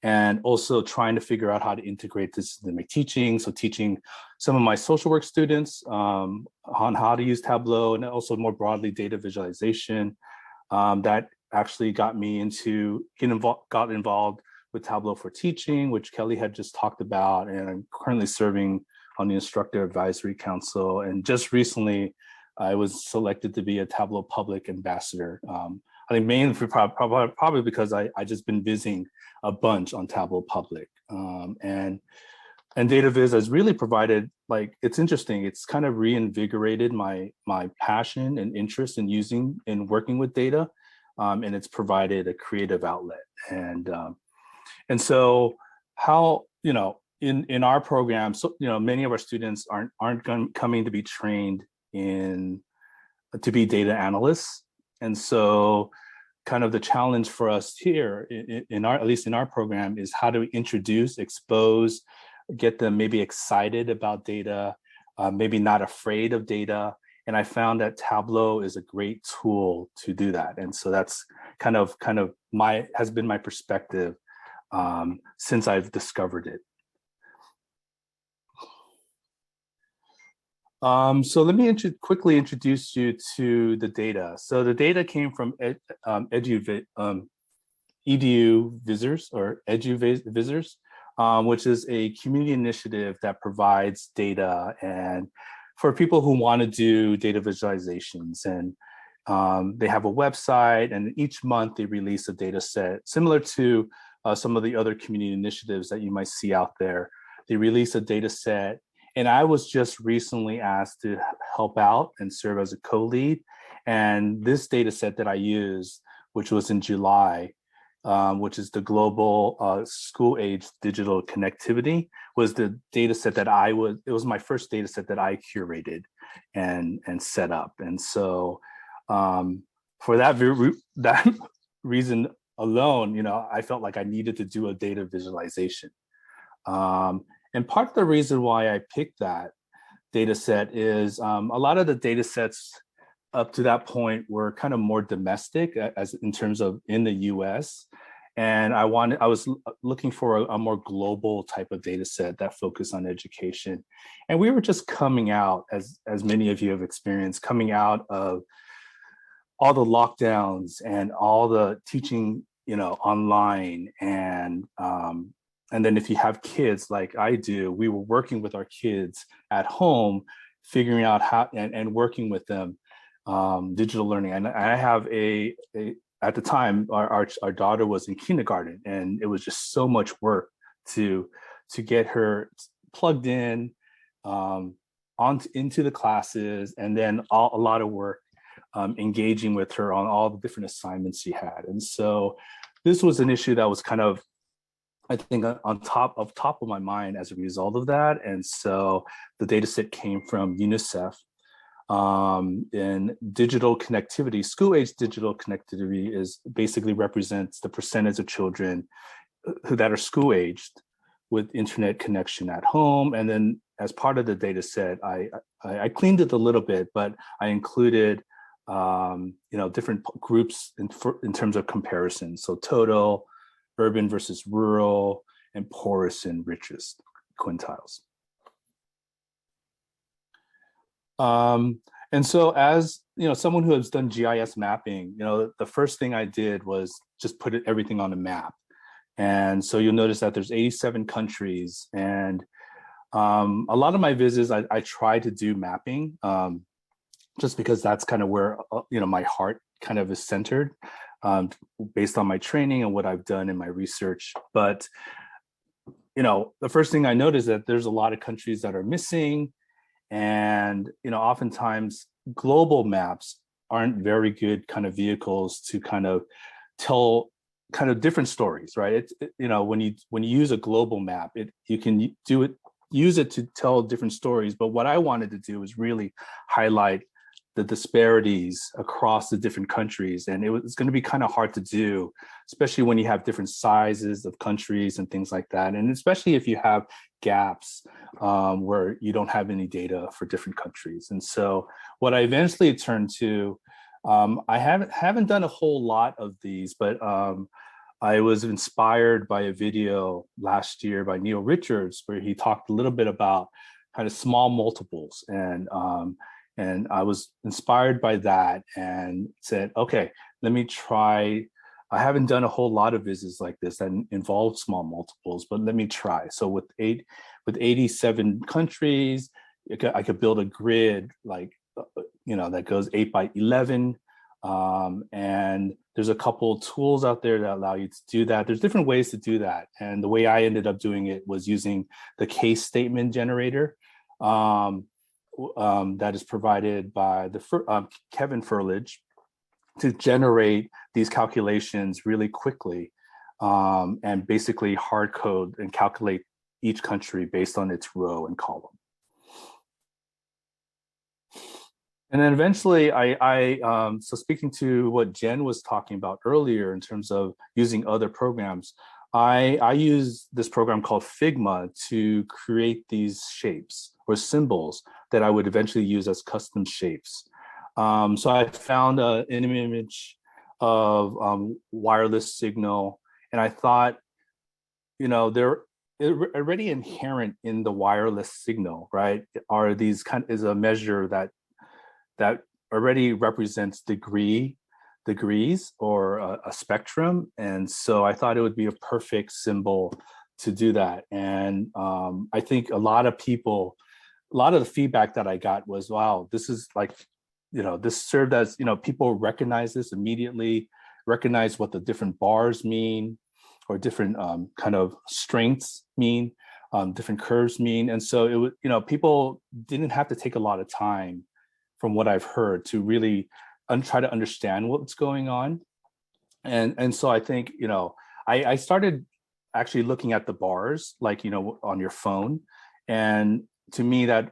And also trying to figure out how to integrate this into my teaching. So teaching some of my social work students on how to use Tableau, and also more broadly data visualization. That actually got me got involved with Tableau for teaching, which Kelly had just talked about, and I'm currently serving on the Instructor Advisory Council. And just recently, I was selected to be a Tableau Public Ambassador. I think mainly for probably because I just been visiting a bunch on Tableau Public, and Data Viz has really provided, like, it's interesting. It's kind of reinvigorated my passion and interest in working with data. And it's provided a creative outlet. And so how, in our program, so, many of our students aren't coming to be trained to be data analysts. And so kind of the challenge for us here at least in our program, is how to introduce, expose, get them maybe excited about data, maybe not afraid of data. And I found that Tableau is a great tool to do that. And so that's kind of has been my perspective since I've discovered it. So let me quickly introduce you to the data. So the data came from EDU Visitors, or Edu Visitors, which is a community initiative that provides data and for people who want to do data visualizations. And they have a website, and each month they release a data set similar to some of the other community initiatives that you might see out there. They release a data set, and I was just recently asked to help out and serve as a co-lead. And this data set that I used, which was in July, which is the global school age digital connectivity, was the data set that it was my first data set that I curated and set up. And so for that reason alone, I felt like I needed to do a data visualization. And part of the reason why I picked that data set is a lot of the data sets up to that point were kind of more domestic, as in terms of in the US. And I was looking for a more global type of data set that focused on education. And we were just coming out, as many of you have experienced, coming out of all the lockdowns and all the teaching, online. And then if you have kids like I do, we were working with our kids at home, figuring out how and working with them, digital learning. And I have at the time, our daughter was in kindergarten, and it was just so much work to get her plugged in into the classes, and then a lot of work engaging with her on all the different assignments she had. And so this was an issue that was kind of, I think, on top of my mind as a result of that. And so the data set came from UNICEF. In digital connectivity, school age digital connectivity basically represents the percentage of children that are school aged with internet connection at home. And then as part of the data set, I cleaned it a little bit, but I included different groups in terms of comparison. So total, urban versus rural, and poorest and richest quintiles. And And so as someone who has done GIS mapping, the first thing I did was just put everything on a map. And so you'll notice that there's 87 countries, and a lot of my visits, I try to do mapping, just because that's kind of where my heart kind of is centered, based on my training and what I've done in my research. But the first thing I noticed that there's a lot of countries that are missing, and oftentimes global maps aren't very good kind of vehicles to kind of tell kind of different stories, right? When you use a global map, you can use it to tell different stories. But what I wanted to do was really highlight the disparities across the different countries. And it's going to be kind of hard to do, especially when you have different sizes of countries and things like that. And especially if you have gaps where you don't have any data for different countries. And so what I eventually turned to, I haven't done a whole lot of these, but I was inspired by a video last year by Neil Richards, where he talked a little bit about kind of small multiples. And I was inspired by that and said, okay, let me try. I haven't done a whole lot of visits like this that involve small multiples, but let me try. So with 87 countries, I could build a grid like, that goes 8 by 11. And there's a couple tools out there that allow you to do that. There's different ways to do that. And the way I ended up doing it was using the case statement generator. That is provided by Kevin Furlage to generate these calculations really quickly, and basically hard code and calculate each country based on its row and column. And then eventually so speaking to what Jenn was talking about earlier in terms of using other programs, I use this program called Figma to create these shapes or symbols that I would eventually use as custom shapes. So I found an image of wireless signal, and I thought, they're already inherent in the wireless signal, right? Are these is a measure that already represents degrees or a spectrum. And so I thought it would be a perfect symbol to do that. And I think a lot of the feedback that I got was, wow, this is like, this served as, people recognize this immediately, recognize what the different bars mean, or different kind of strengths mean, different curves mean. And so it would, people didn't have to take a lot of time, from what I've heard, to really try to understand what's going on. And so I think, I started actually looking at the bars, like, on your phone. And to me, that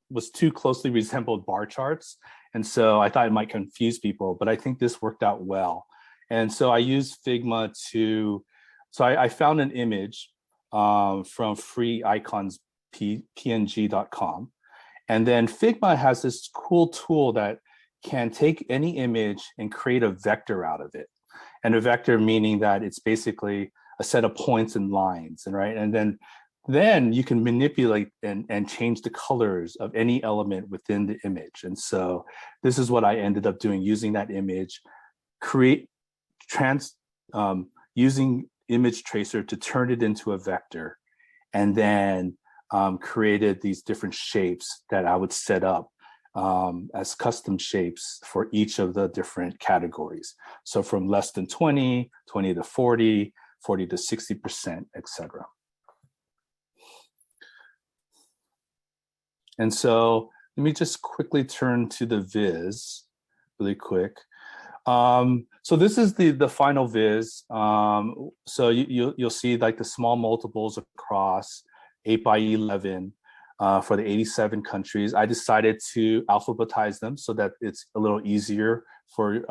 was too closely resembled bar charts. And so I thought it might confuse people, but I think this worked out well. And so I used Figma so I found an image from freeiconspng.com. And then Figma has this cool tool that can take any image and create a vector out of it. And a vector meaning that it's basically a set of points and lines, and right? And then you can manipulate and change the colors of any element within the image. And so this is what I ended up doing, using that image, using image tracer to turn it into a vector, and then created these different shapes that I would set up as custom shapes for each of the different categories. So from less than 20, 20 to 40, 40 to 60%, etc. And so let me just quickly turn to the viz really quick. So this is the final viz. So you'll see like the small multiples across 8 by 11 for the 87 countries. I decided to alphabetize them so that it's a little easier for,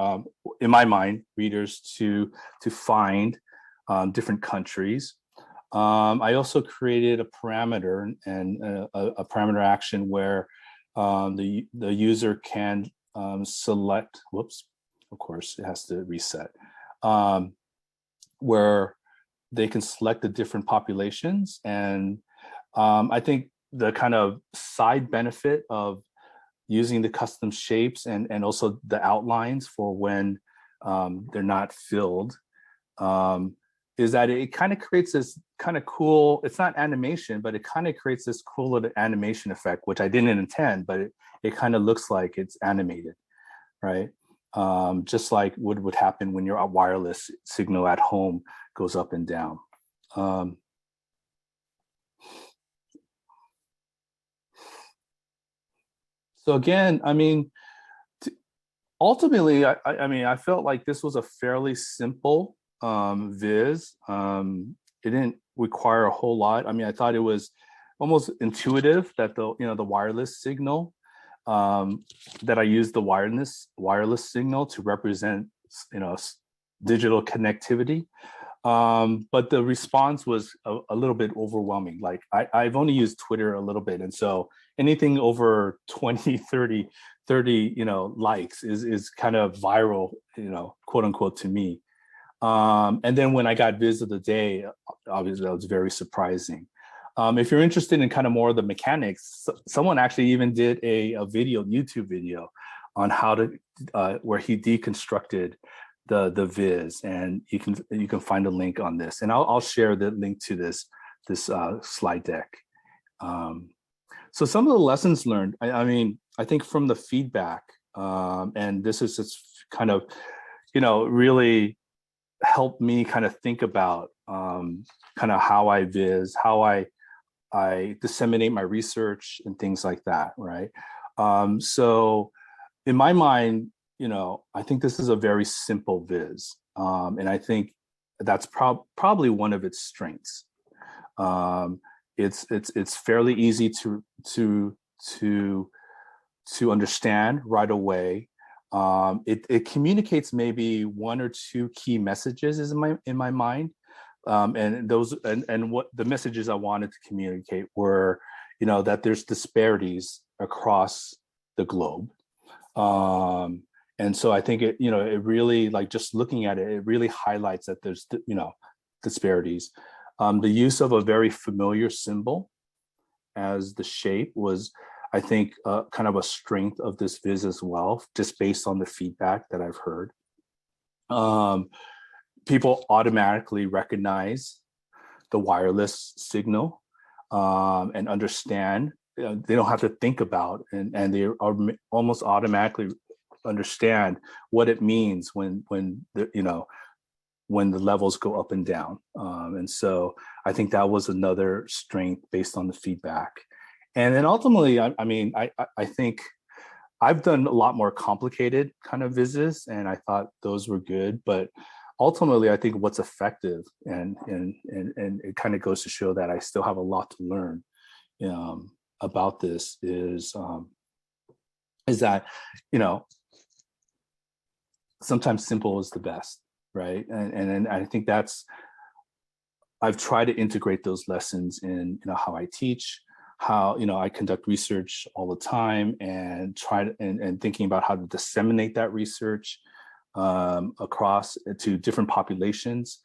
in my mind, readers to find different countries. I also created a parameter and a parameter action where the user can select, whoops, of course it has to reset, where they can select the different populations. And I think the kind of side benefit of using the custom shapes and also the outlines for when they're not filled, is that it kind of creates this kind of cool, it's not animation, but it kind of creates this cool little animation effect, which I didn't intend, but it kind of looks like it's animated, right? Just like what would happen when your wireless signal at home goes up and down. So again, I mean, ultimately, I mean, I felt like this was a fairly simple viz. It didn't require a whole lot. I mean, I thought it was almost intuitive that the wireless signal, that I used the wireless signal to represent digital connectivity. But the response was a little bit overwhelming. Like I've only used Twitter a little bit, and so anything over 20, 30 likes is kind of viral, quote unquote, to me. And then when I got Viz of the Day, obviously that was very surprising. If you're interested in kind of more of the mechanics, someone actually even did a YouTube video on how to where he deconstructed the Viz, and you can find a link on this, and I'll share the link to this slide deck. So some of the lessons learned, I mean, I think from the feedback, and this is just kind of, really helped me kind of think about kind of how I viz, how I disseminate my research and things like that, right? So in my mind, I think this is a very simple viz, and I think that's probably one of its strengths. It's fairly easy to understand right away. It communicates maybe one or two key messages in my mind, and those and what the messages I wanted to communicate were, that there's disparities across the globe. And so I think it really, like, just looking at it, it really highlights that there's, disparities. The use of a very familiar symbol as the shape was, I think, kind of a strength of this viz as well, just based on the feedback that I've heard. People automatically recognize the wireless signal and understand. They don't have to think about, and they are almost automatically understand what it means when the levels go up and down. And so I think that was another strength based on the feedback. And then ultimately, I think I've done a lot more complicated kind of visits, and I thought those were good. But ultimately, I think what's effective, and it kind of goes to show that I still have a lot to learn about this, is that, sometimes simple is the best, right? And I think I've tried to integrate those lessons in how I teach, how I conduct research all the time, and thinking about how to disseminate that research across to different populations,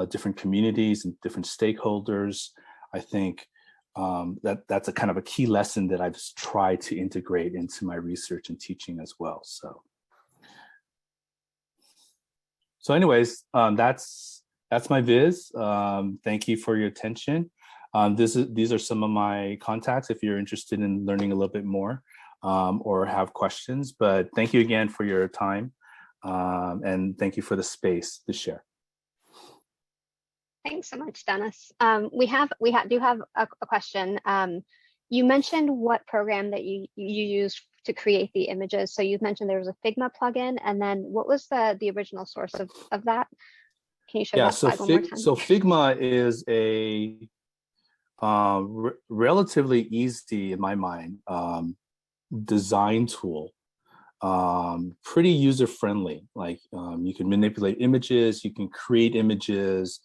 different communities, and different stakeholders. I think that's a kind of a key lesson that I've tried to integrate into my research and teaching as well. So anyways, that's my viz. Thank you for your attention. These are some of my contacts if you're interested in learning a little bit more or have questions. But thank you again for your time, and thank you for the space to share. Thanks so much, Dennis. We do have a question. You mentioned what program that you used to create the images. So you've mentioned there was a Figma plugin, and then what was the original source of that? Can you show that slide one more time? So Figma is a relatively easy, in my mind, design tool. Pretty user-friendly. Like you can manipulate images, you can create images,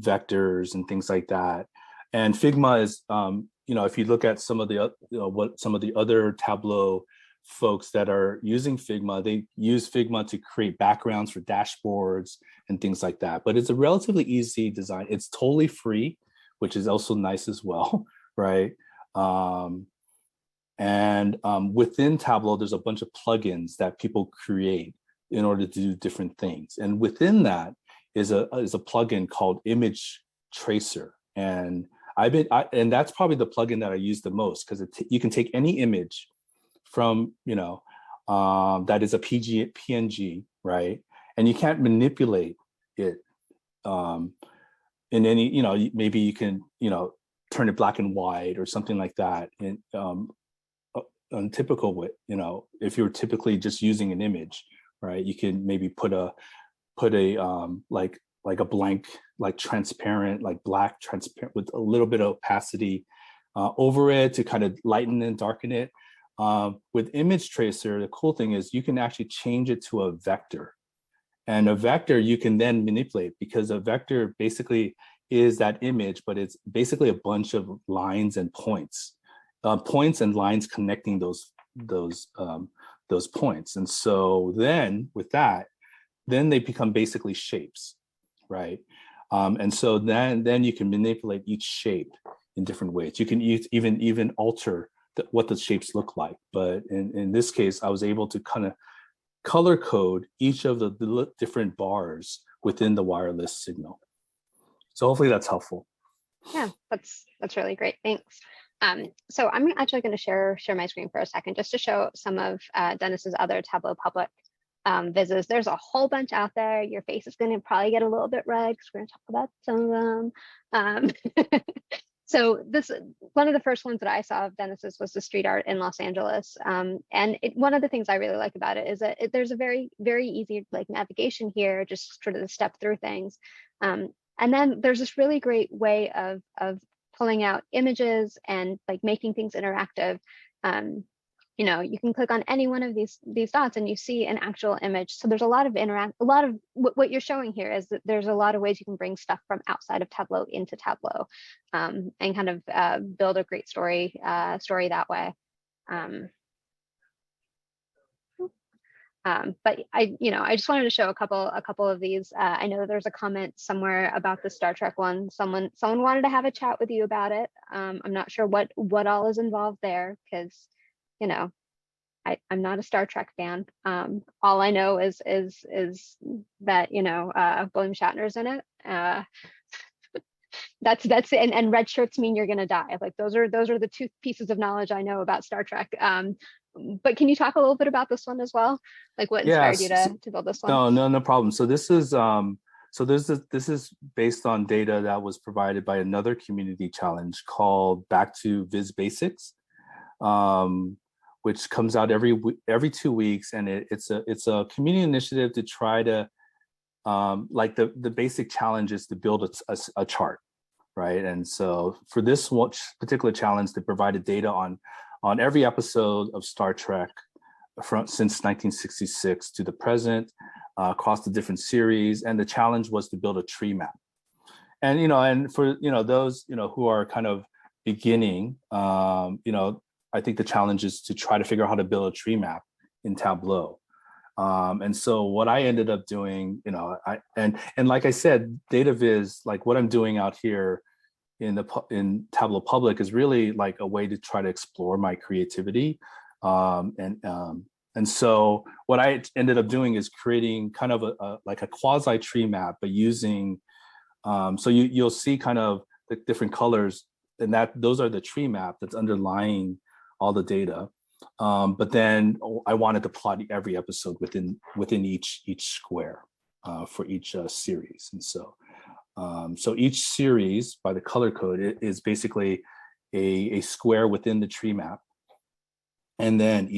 vectors, and things like that. And Figma is, if you look at some of the other Tableau folks that are using Figma, they use Figma to create backgrounds for dashboards and things like that. But it's a relatively easy design. It's totally free, which is also nice as well, right? And within Tableau, there's a bunch of plugins that people create in order to do different things. And within that is a plugin called Image Tracer. And and that's probably the plugin that I use the most, because you can take any image from, that is a PNG, right? And you can't manipulate it in any, maybe you can, turn it black and white or something like that. And untypical with, if you're typically just using an image, right? You can maybe put a like a blank, like transparent, like black transparent with a little bit of opacity over it to kind of lighten and darken it. With Image Tracer, the cool thing is you can actually change it to a vector. And a vector you can then manipulate, because a vector basically is that image, but it's basically a bunch of lines and points and lines connecting those points. And so then with that, then they become basically shapes, right? And so then you can manipulate each shape in different ways. You can even alter what the shapes look like. But in this case, I was able to kind of color code each of the different bars within the wireless signal. So hopefully that's helpful. Yeah, that's really great. Thanks. So I'm actually going to share my screen for a second just to show some of Dennis's other Tableau public vizzes. There's a whole bunch out there. Your face is going to probably get a little bit red because we're going to talk about some of them. So one of the first ones that I saw of Dennis's was the street art in Los Angeles. And one of the things I really like about it is that there's a very, very easy like navigation here, just sort of to step through things. And then there's this really great way of pulling out images and like making things interactive. You can click on any one of these dots and you see an actual image. So there's a lot of what you're showing here is that there's a lot of ways you can bring stuff from outside of Tableau into Tableau, and kind of build a great story that way. But I just wanted to show a couple of these. I know there's a comment somewhere about the Star Trek one. Someone wanted to have a chat with you about it. I'm not sure what all is involved there, because I'm not a Star Trek fan. All I know is that William Shatner's in it. That's it. And red shirts mean you're gonna die. Like those are the two pieces of knowledge I know about Star Trek. But can you talk a little bit about this one as well? Like what inspired you to build this one? No problem. So this is this is based on data that was provided by another community challenge called Back to Viz Basics, which comes out every 2 weeks, and it's a community initiative to try to like the basic challenge is to build a chart, right? And so for this particular challenge, they provided data on every episode of Star Trek since 1966 to the present, across the different series, and the challenge was to build a tree map. And and for those who are kind of beginning, I think the challenge is to try to figure out how to build a tree map in Tableau. And so what I ended up doing, and like I said, data viz, like what I'm doing out here in Tableau Public is really like a way to try to explore my creativity. And so what I ended up doing is creating kind of a quasi tree map, but using, so you'll see kind of the different colors, and those are the tree map that's underlying all the data. But then I wanted to plot every episode within each square for each series. And so each series by the color code is basically a square within the tree map, and then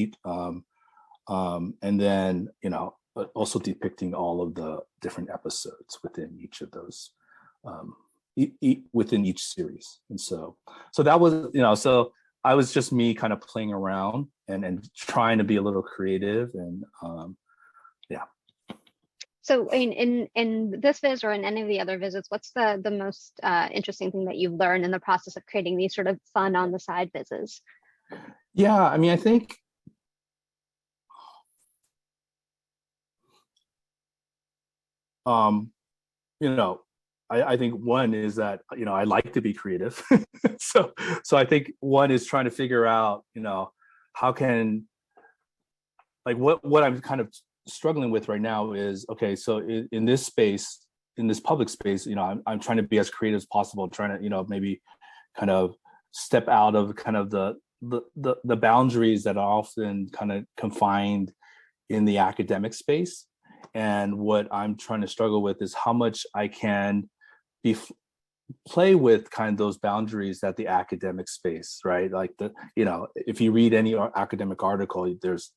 also depicting all of the different episodes within each of those within each series. And so that was so I was just me kind of playing around and trying to be a little creative, and yeah. So in this viz or in any of the other visits, what's the most interesting thing that you've learned in the process of creating these sort of fun on the side vizzes? Yeah, I mean, I think I think one is that I like to be creative. so I think one is trying to figure out how can, like what I'm kind of struggling with right now is, okay, so in this space, in this public space, you know, I'm trying to be as creative as possible, trying to, you know, maybe kind of step out of kind of the boundaries that are often kind of confined in the academic space. And what I'm trying to struggle with is how much I can play with kind of those boundaries that the academic space, right? Like you know, if you read any academic article, there's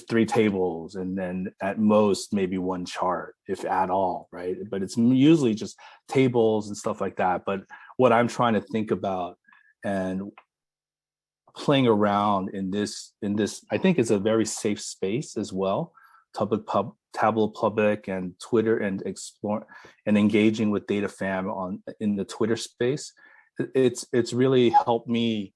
3 tables and then at most maybe 1 chart, if at all, right? But it's usually just tables and stuff like that. But what I'm trying to think about and playing around in this, I think it's a very safe space as well. Tableau Public and Twitter, and explore and engaging with Data Fam in the Twitter space. It's really helped me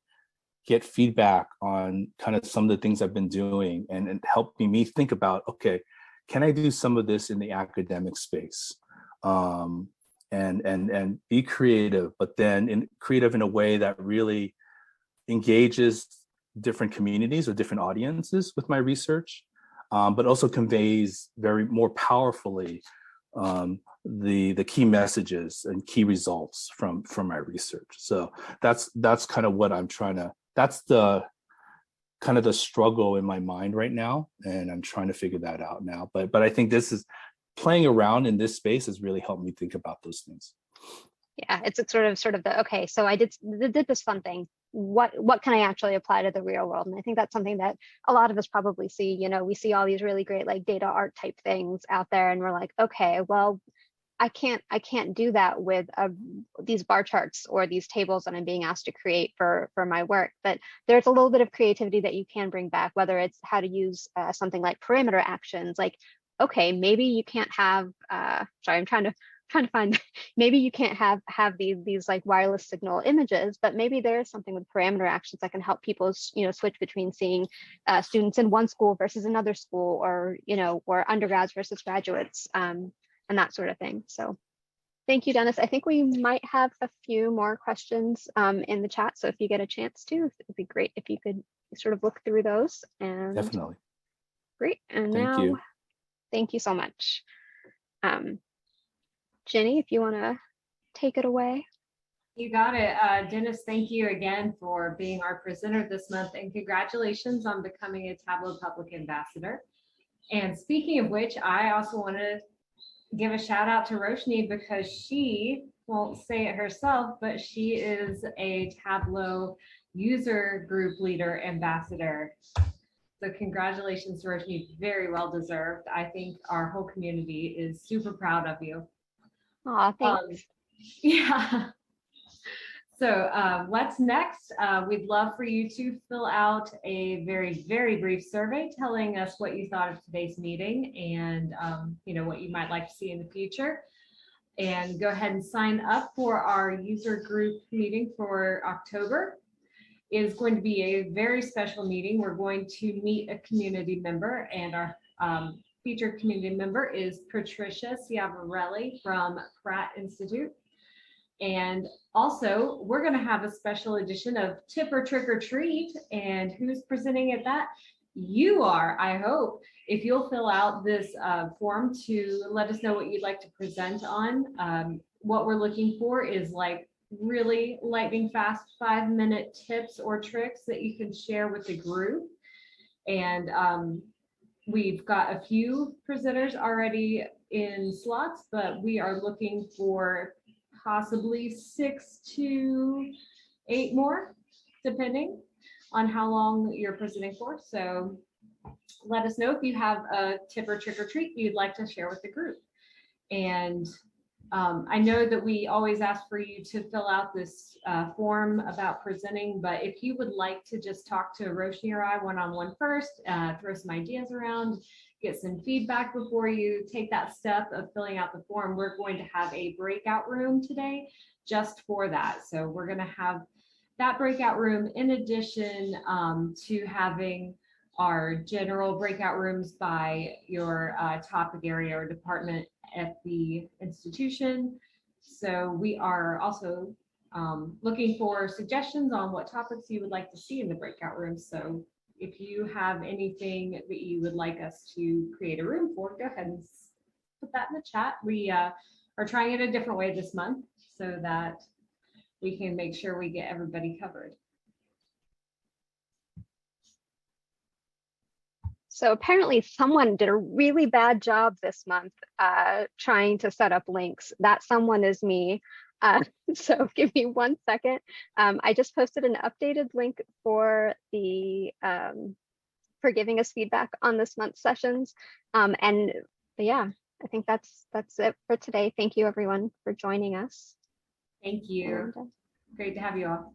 get feedback on kind of some of the things I've been doing, and helping me think about, okay, can I do some of this in the academic space? And be creative, but then creative in a way that really engages different communities or different audiences with my research, but also conveys more powerfully the key messages and key results from my research. So that's kind of what I'm trying to, that's the kind of the struggle in my mind right now, and I'm trying to figure that out now. But I think this is playing around in this space has really helped me think about those things. Yeah, it's sort of the, okay, so I did this fun thing. What can I actually apply to the real world? And I think that's something that a lot of us probably see. You know, we see all these really great like data art type things out there, and we're like, okay, well, I can't do that with these bar charts or these tables that I'm being asked to create for my work. But there's a little bit of creativity that you can bring back, whether it's how to use something like parameter actions. Like, okay, maybe you can't have sorry, I'm trying to find, maybe you can't have these like wireless signal images, but maybe there's something with parameter actions that can help people, you know, switch between seeing students in one school versus another school, or, you know, or undergrads versus graduates, and that sort of thing. So thank you, Dennis. I think we might have a few more questions in the chat. So if you get a chance to, it would be great if you could sort of look through those. And Definitely. Great. And Thank now, you. Thank you so much. Jenny, if you want to take it away. You got it. Dennis, thank you again for being our presenter this month, and congratulations on becoming a Tableau Public Ambassador. And speaking of which, I also want to give a shout out to Roshni, because she won't say it herself, but she is a Tableau user group leader ambassador. So congratulations, Roshni, very well deserved. I think our whole community is super proud of you. Aw, thanks. Yeah. So what's next? We'd love for you to fill out a very, very brief survey telling us what you thought of today's meeting, and you know, what you might like to see in the future. And go ahead and sign up for our user group meeting for October. It is going to be a very special meeting. We're going to meet a community member, and our featured community member is Patricia Ciavarelli from Pratt Institute. And also, we're going to have a special edition of Tip or Trick or Treat. And who's presenting at that? You are, I hope. If you'll fill out this form to let us know what you'd like to present on. What we're looking for is like really lightning fast 5-minute tips or tricks that you can share with the group. And we've got a few presenters already in slots, but we are looking for possibly 6 to 8 more, depending on how long you're presenting for. So let us know if you have a tip or trick or treat you'd like to share with the group. And I know that we always ask for you to fill out this form about presenting, but if you would like to just talk to Roshni or I one-on-one first, throw some ideas around, get some feedback before you take that step of filling out the form, we're going to have a breakout room today just for that. So we're going to have that breakout room in addition to having our general breakout rooms by your topic area or department at the institution. So we are also looking for suggestions on what topics you would like to see in the breakout rooms. So if you have anything that you would like us to create a room for, go ahead and put that in the chat. We are trying it a different way this month so that we can make sure we get everybody covered. So apparently someone did a really bad job this month trying to set up links. That someone is me. So give me 1 second. I just posted an updated link for the for giving us feedback on this month's sessions. And yeah, I think that's it for today. Thank you everyone for joining us. Thank you. And, Great to have you all.